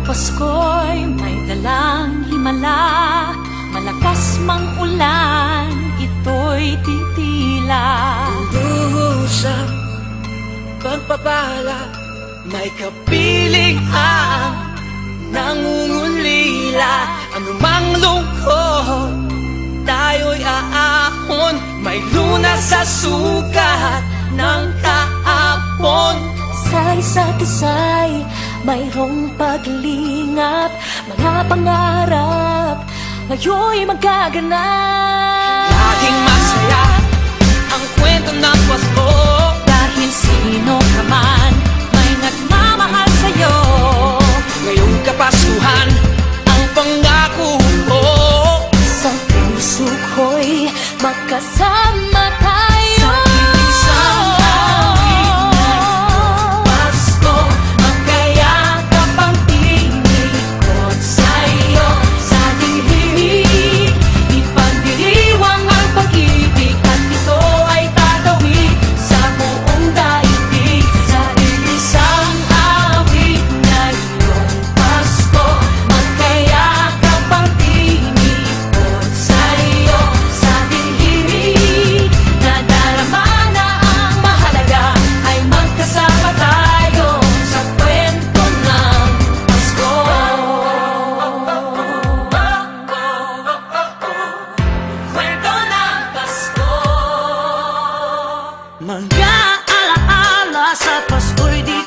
Pasko'y may dalang himala, malakas mang ulan, ito'y titila. Luhusang pagpapala, may kapiling ang nangungulila. Anumang lungkot, tayo'y aahon, may lunas sa sukat ng kahapon. Sa isa't isa'y mayroong paglingap, mga pangarap ngayon'y magaganap. Laging masaya ang kwento ng Pasko, Dahil sino ka man may nagmamahal sa'yo. ngayong Kapaskuhan ang pangako ko. Sa puso ko'y magkasama tayo. Sa isang awit na Pasko, magkayakap ang tinikot sa'yo. Sa dilim, ipagdiriwang ang pag-ibig, at ito ay tatawid sa buong daigdig. Sa isang awit na iyong Pasko, magkayakap ang tinikot sa'yo. Sa dilim, nadarama na ang mahalaga, ay magkasama tayo sa kwento ng Pasko. Kwento ng Pasko. Mga alaala sa Pasko'y di